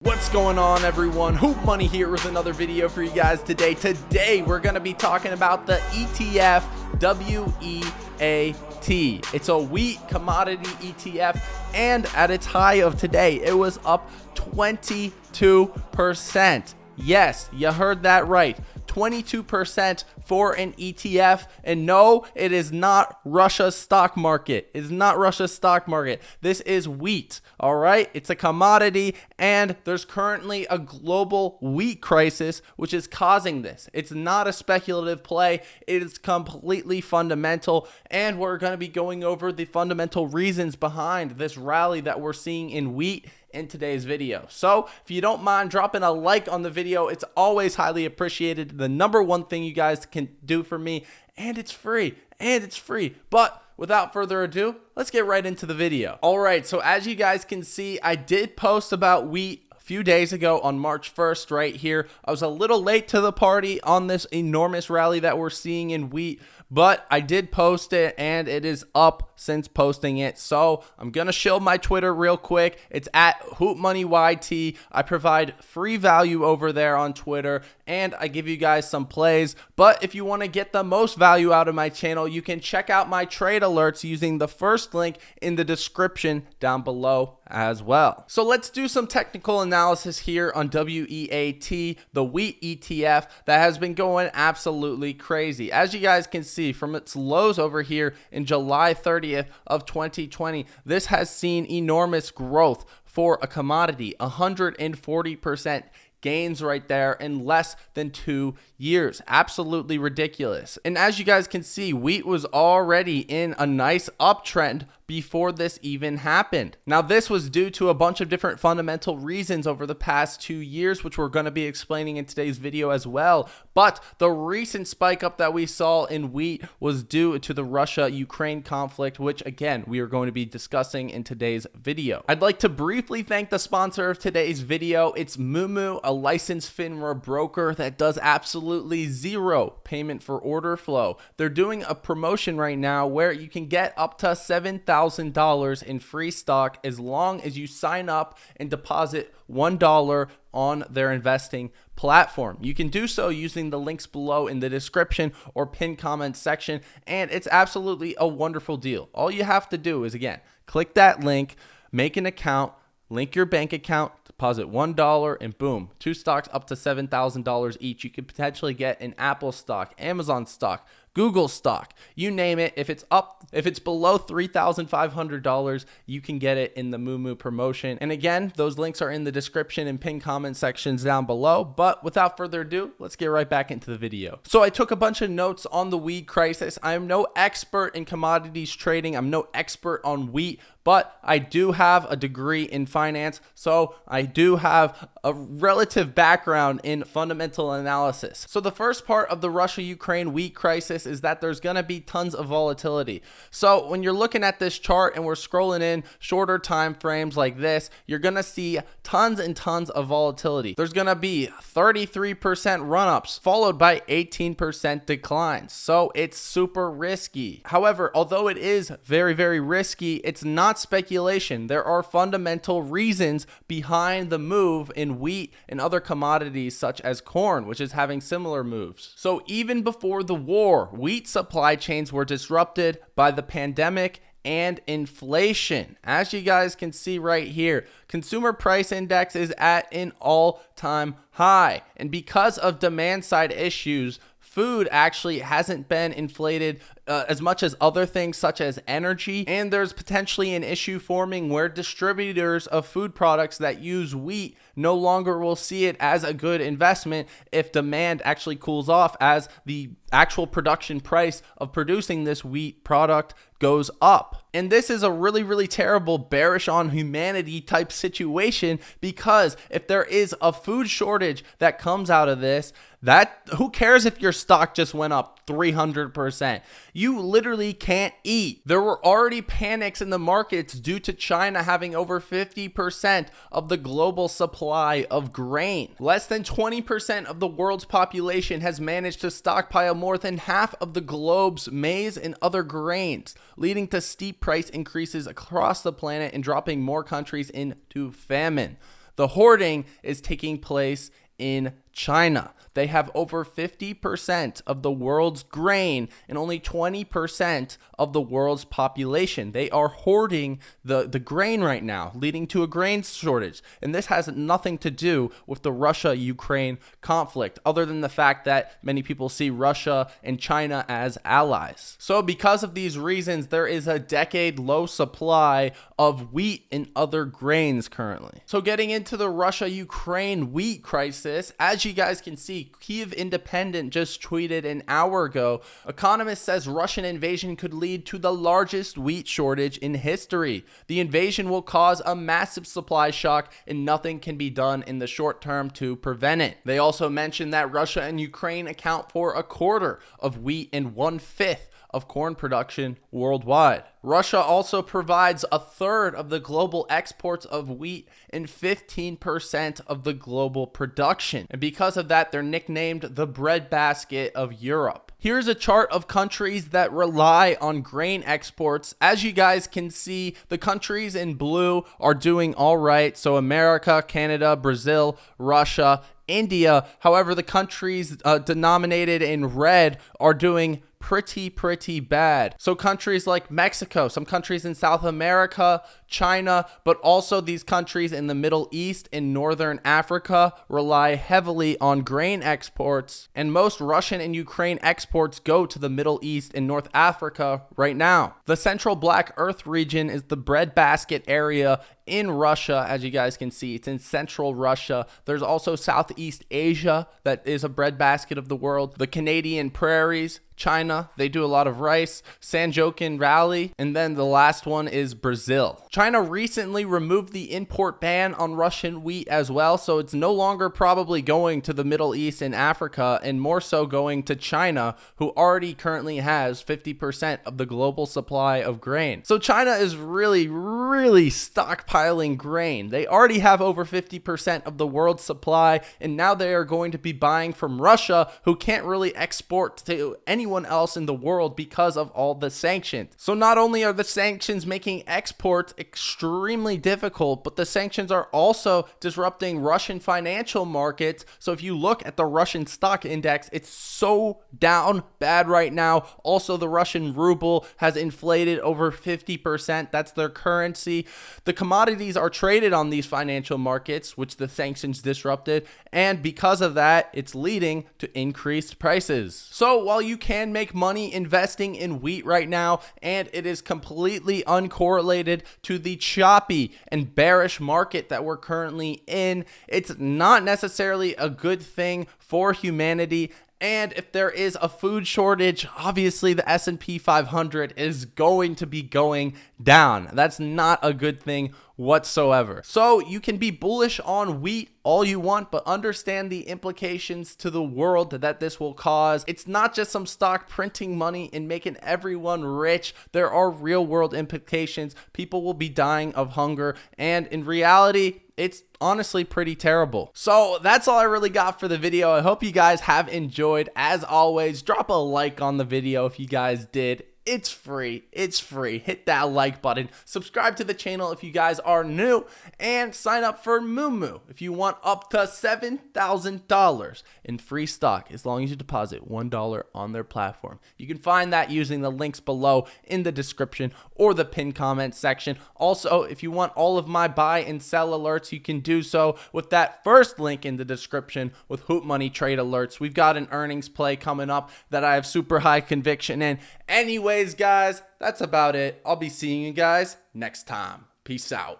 What's going on, everyone? Hootmoney here with another video for you guys today. Today we're going to be talking about the ETF WEAT. It's a wheat commodity ETF, and at its high of today it was up 22%. Yes, you heard that right. 22% for an ETF. And no, it is not Russia's stock market. It is not Russia's stock market. This is wheat. All right. It's a commodity, and there's currently a global wheat crisis, which is causing this. It's not a speculative play. It is completely fundamental. And we're going to be going over the fundamental reasons behind this rally that we're seeing in wheat in today's video. So if you don't mind dropping a like on the video, it's always highly appreciated. The number one thing you guys can do for me, and it's free. But without further ado, let's get right into the video. All right, so as you guys can see, I did post about wheat a few days ago on March 1st right here. I was a little late to the party on this enormous rally that we're seeing in wheat, but I did post it, and it is up since posting it. So I'm going to shield my Twitter real quick. It's at HootmoneyYT. I provide free value over there on Twitter, and I give you guys some plays. But if you want to get the most value out of my channel, you can check out my trade alerts using the first link in the description down below as well. So let's do some technical analysis here on WEAT, the wheat ETF that has been going absolutely crazy. As you guys can see from its lows over here in July 30th of 2020, this has seen enormous growth for a commodity, 140% gains right there in less than 2 years. Absolutely ridiculous. And as you guys can see, wheat was already in a nice uptrend before this even happened. Now, this was due to a bunch of different fundamental reasons over the past 2 years, which we're going to be explaining in today's video as well. But the recent spike up that we saw in wheat was due to the Russia-Ukraine conflict, which again, we are going to be discussing in today's video. I'd like to briefly thank the sponsor of today's video. It's Moomoo, a licensed FINRA broker that does absolutely zero payment for order flow. They're doing a promotion right now where you can get up to $7,000 in free stock as long as you sign up and deposit $1 on their investing platform. You can do so using the links below in the description or pinned comment section, and it's absolutely a wonderful deal. All you have to do is, again, click that link, make an account, link your bank account, deposit $1, and boom, 2 stocks up to $7,000 each. You could potentially get an Apple stock, Amazon stock, Google stock, you name it. If it's below $3,500, you can get it in the Moomoo promotion. And again, those links are in the description and pinned comment sections down below. But without further ado, let's get right back into the video. So I took a bunch of notes on the wheat crisis. I am no expert in commodities trading. I'm no expert on wheat, but I do have a degree in finance, so I do have a relative background in fundamental analysis. So the first part of the Russia-Ukraine wheat crisis is that there's going to be tons of volatility. So when you're looking at this chart and we're scrolling in shorter time frames like this, you're going to see tons and tons of volatility. There's going to be 33% run-ups followed by 18% declines. So it's super risky. However, although it is very, very risky, it's not speculation. There are fundamental reasons behind the move in wheat and other commodities such as corn, which is having similar moves. So even before the war, wheat supply chains were disrupted by the pandemic and inflation. As you guys can see right here, consumer price index is at an all-time high. And because of demand side issues, food actually hasn't been inflated as much as other things such as energy, and there's potentially an issue forming where distributors of food products that use wheat no longer will see it as a good investment if demand actually cools off as the actual production price of producing this wheat product goes up. And this is a really, really terrible bearish on humanity type situation, because if there is a food shortage that comes out of this, who cares if your stock just went up 300%? You literally can't eat. There were already panics in the markets due to China having over 50% of the global supply of grain. Less than 20% of the world's population has managed to stockpile more than half of the globe's maize and other grains, leading to steep price increases across the planet and dropping more countries into famine. The hoarding is taking place in China. They have over 50% of the world's grain and only 20% of the world's population. They are hoarding the grain right now, leading to a grain shortage. And this has nothing to do with the Russia-Ukraine conflict, other than the fact that many people see Russia and China as allies. So because of these reasons, there is a decade-low supply of wheat and other grains currently. So getting into the Russia-Ukraine wheat crisis, as you guys can see, Kyiv Independent just tweeted an hour ago, economist says Russian invasion could lead to the largest wheat shortage in history. The invasion will cause a massive supply shock and nothing can be done in the short term to prevent it. They also mentioned that Russia and Ukraine account for a quarter of wheat and 1/5 of corn production worldwide. Russia also provides a third of the global exports of wheat and 15% of the global production. And because of that, they're nicknamed the breadbasket of Europe. Here's a chart of countries that rely on grain exports. As you guys can see, the countries in blue are doing all right. So America, Canada, Brazil, Russia, India. However, the countries denominated in red are doing pretty bad. So countries like Mexico, some countries in South America, China, but also these countries in the Middle East and Northern Africa rely heavily on grain exports, and most Russian and Ukraine exports go to the Middle East and North Africa right now. The Central Black Earth region is the breadbasket area in Russia. As you guys can see, it's in central Russia. There's also Southeast Asia that is a breadbasket of the world. The Canadian prairies, China, they do a lot of rice, Sanjokan Valley, and then the last one is Brazil. China recently removed the import ban on Russian wheat as well, so it's no longer probably going to the Middle East and Africa, and more so going to China, who already currently has 50% of the global supply of grain. So China is really stockpiling grain. They already have over 50% of the world's supply, and now they are going to be buying from Russia, who can't really export to anyone else in the world because of all the sanctions. So not only are the sanctions making exports extremely difficult, but the sanctions are also disrupting Russian financial markets. So if you look at the Russian stock index, it's so down bad right now. Also, the Russian ruble has inflated over 50%. That's their currency. The commodities are traded on these financial markets, which the sanctions disrupted, and because of that, it's leading to increased prices. So while you can make money investing in wheat right now, and it is completely uncorrelated to the choppy and bearish market that we're currently in, it's not necessarily a good thing for humanity. And if there is a food shortage, obviously the S&P 500 is going to be going down. That's not a good thing whatsoever. So you can be bullish on wheat all you want, but understand the implications to the world that this will cause. It's not just some stock printing money and making everyone rich. There are real world implications. People will be dying of hunger, and in reality, it's honestly pretty terrible. So that's all I really got for the video. I hope you guys have enjoyed. As always, drop a like on the video if you guys did. It's free. It's free. Hit that like button. Subscribe to the channel if you guys are new, and sign up for Moomoo if you want up to $7,000 in free stock as long as you deposit $1 on their platform. You can find that using the links below in the description or the pinned comment section. Also, if you want all of my buy and sell alerts, you can do so with that first link in the description with Hootmoney trade alerts. We've got an earnings play coming up that I have super high conviction in. Anyways, guys, that's about it. I'll be seeing you guys next time. Peace out.